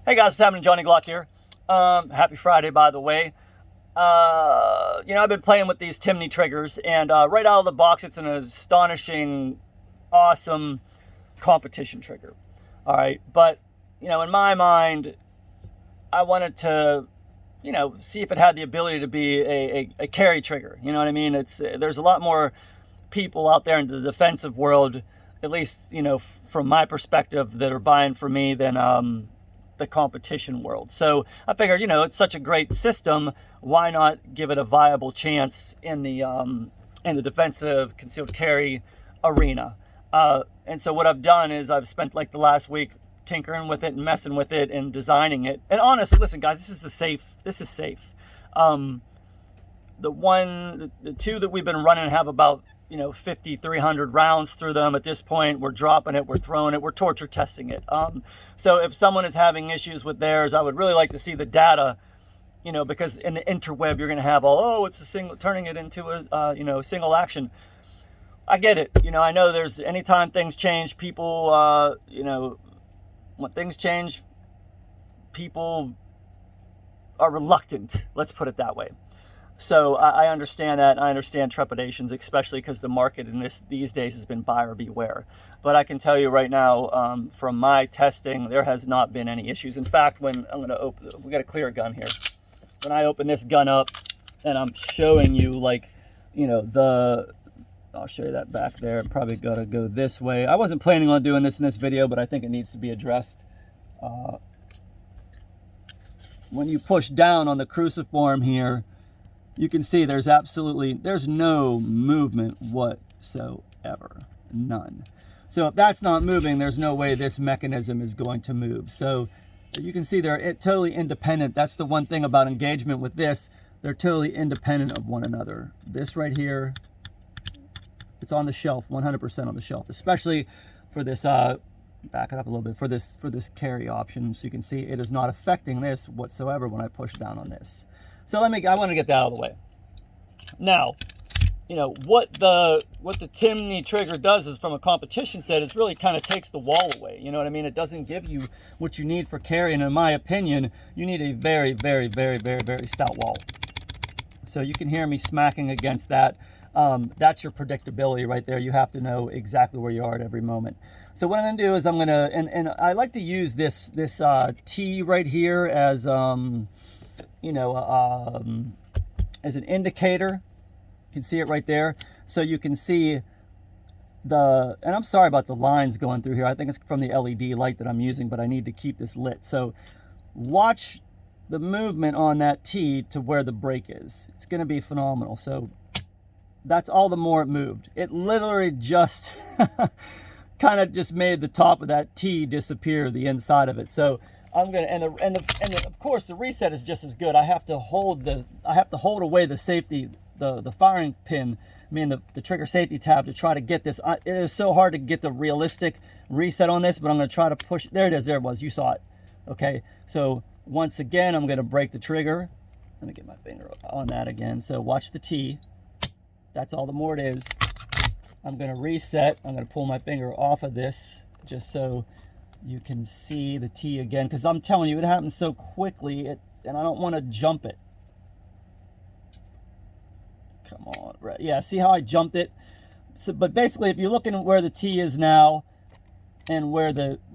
Hey guys, what's happening? Johnny Glock here. Happy Friday, by the way. I've been playing with these Timney triggers, and right out of the box, it's an astonishing, awesome competition trigger. All right, but in my mind, I wanted to, see if it had the ability to be a carry trigger. You know what I mean? There's a lot more people out there in the defensive world, at least from my perspective, that are buying from me than the competition world. So I figured, it's such a great system, why not give it a viable chance in the defensive concealed carry arena? And so what I've done is I've spent like the last week tinkering with it and messing with it and designing it. And honestly, listen guys, this is safe. The two that we've been running have about 5,300 rounds through them at this point. We're dropping it, we're throwing it, we're torture testing it. So if someone is having issues with theirs, I would really like to see the data, because in the interweb you're going to have it's a single, turning it into a single action. I get it. I know there's anytime things change, people when things change, people are reluctant, let's put it that way. So I understand that. I understand trepidations, especially because the market in these days has been buyer beware. But I can tell you right now, from my testing, there has not been any issues. In fact, when I'm going to open, we got a clear gun here. When I open this gun up, and I'm showing you I'll show you that back there. I'm probably got to go this way. I wasn't planning on doing this in this video, but I think it needs to be addressed. When you push down on the cruciform here, you can see there's no movement whatsoever, none. So if that's not moving, there's no way this mechanism is going to move. So you can see they're totally independent. That's the one thing about engagement with this. They're totally independent of one another. This right here, it's on the shelf, 100% on the shelf, especially for this, back it up a little bit, for this carry option. So you can see it is not affecting this whatsoever when I push down on this. So I want to get that out of the way. Now, what the Timney trigger does is, from a competition set, is really kind of takes the wall away. You know what I mean? It doesn't give you what you need for carry, and in my opinion, you need a very, very, very, very, very stout wall. So you can hear me smacking against that. That's your predictability right there. You have to know exactly where you are at every moment. So what I'm going to do is I'm going to, and I like to use this T right here as as an indicator. You can see it right there. So you can see and I'm sorry about the lines going through here. I think it's from the LED light that I'm using, but I need to keep this lit. So watch the movement on that T to where the break is. It's going to be phenomenal. So that's all the more it moved. It literally just kind of just made the top of that T disappear, the inside of it. So I'm gonna, and of course the reset is just as good. I have to hold away the safety, the firing pin, the trigger safety tab, to try to get this. It is so hard to get the realistic reset on this, but I'm gonna try to push. There it is. There it was. You saw it. Okay. So once again, I'm gonna break the trigger. Let me get my finger on that again. So watch the T. That's all the more it is. I'm gonna reset. I'm gonna pull my finger off of this just so you can see the T again, because I'm telling you, it happens so quickly, and I don't want to jump it. Come on, right? Yeah, see how I jumped it? So, but basically, if you're looking at where the T is now, and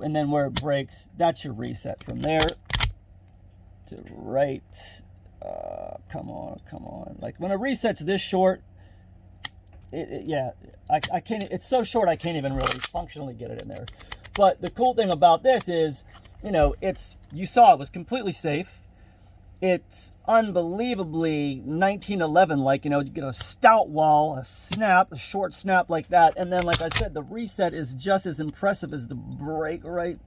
then where it breaks, that's your reset from there to right. Come on. Like when a reset's this short, I can't. It's so short I can't even really functionally get it in there. But the cool thing about this is, you saw it was completely safe. It's unbelievably 1911, like, you get a stout wall, a short snap like that. And then, like I said, the reset is just as impressive as the break, right?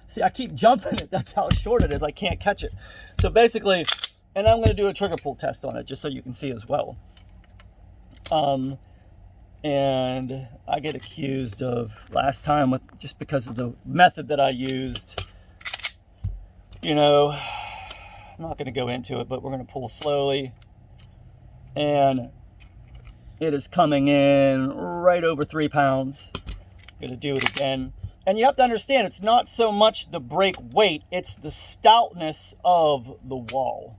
See, I keep jumping it. That's how short it is. I can't catch it. So basically, and I'm going to do a trigger pull test on it just so you can see as well. And I get accused of last time just because of the method that I used. I'm not going to go into it, but we're going to pull slowly, and it is coming in right over 3 pounds. I'm going to do it again. And you have to understand, it's not so much the brake weight, it's the stoutness of the wall.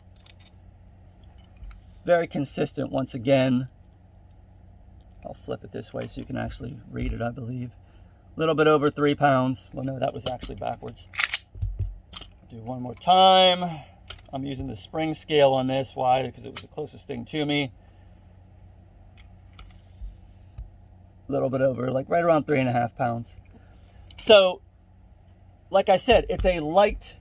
Very consistent once again. I'll flip it this way so you can actually read it, I believe. A little bit over 3 pounds. Well, no, that was actually backwards. Do one more time. I'm using the spring scale on this. Why? Because it was the closest thing to me. A little bit over, like right around 3.5 pounds. So, like I said, it's a light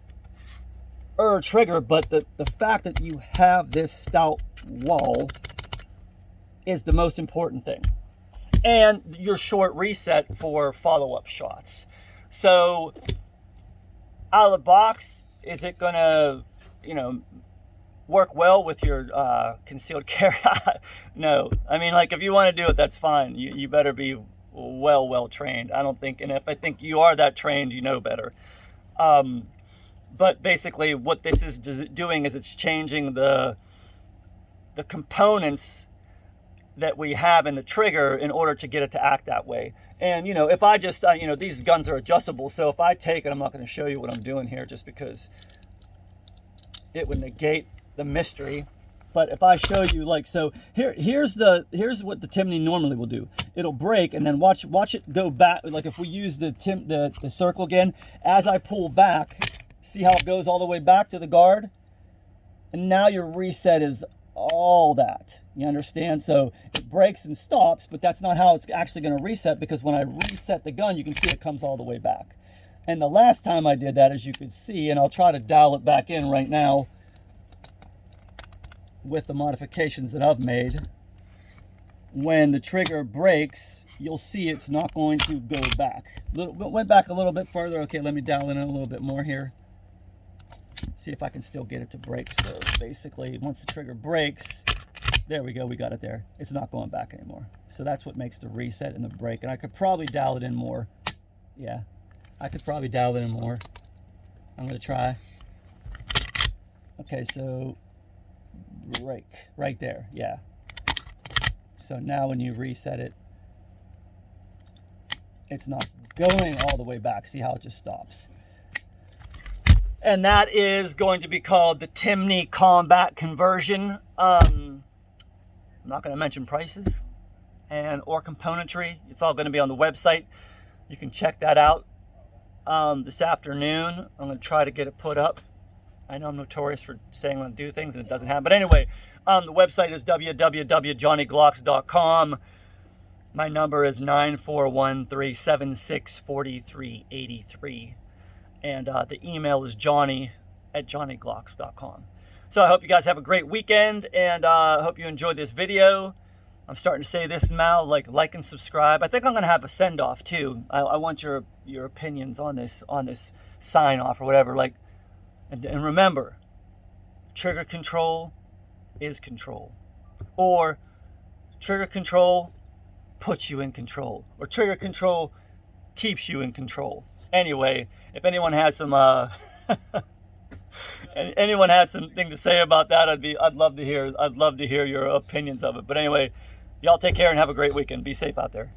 trigger, but the fact that you have this stout wall is the most important thing. And your short reset for follow-up shots. So, out of the box, is it going to, you know, work well with your concealed carry? No. I mean, like, if you want to do it, that's fine. You better be well trained. I don't think, and if I think you are that trained, you know better. But basically, what this is doing is it's changing the components that we have in the trigger in order to get it to act that way. And, you know, if I just, you know, these guns are adjustable. So if I take it, I'm not going to show you what I'm doing here just because it would negate the mystery. But if I show you, like, so here's what the Timney normally will do. It'll break and then watch it go back. Like if we use the circle again, as I pull back, see how it goes all the way back to the guard? And now your reset is all that. You understand? So it breaks and stops, but that's not how it's actually going to reset, because when I reset the gun, you can see it comes all the way back. And the last time I did that, as you could see, and I'll try to dial it back in right now with the modifications that I've made, when the trigger breaks, you'll see it's not going to go back. Went back a little bit further. Okay, let me dial it in a little bit more here. See if I can still get it to break. So basically, once the trigger breaks, there we go, we got it there. It's not going back anymore. So that's what makes the reset and the break. And I could probably dial it in more. Yeah, I could probably dial it in more. I'm gonna try. Okay, so break right there, yeah. So now when you reset it, it's not going all the way back. See how it just stops? And that is going to be called the Timney Combat Conversion. I'm not going to mention prices or componentry. It's all going to be on the website. You can check that out this afternoon. I'm going to try to get it put up. I know I'm notorious for saying I'm going to do things and it doesn't happen. But anyway, the website is www.johnnyglocks.com. My number is 941-376-4383. And the email is johnny@johnnyglocks.com. So I hope you guys have a great weekend, and I hope you enjoyed this video. I'm starting to say this now, like and subscribe. I think I'm going to have a send-off too. I want your opinions on this sign-off or whatever. Like, and remember, trigger control is control. Or trigger control puts you in control. Or trigger control keeps you in control. Anyway, if anyone has some anyone has something to say about that, I'd love to hear your opinions of it. But anyway, y'all take care and have a great weekend. Be safe out there.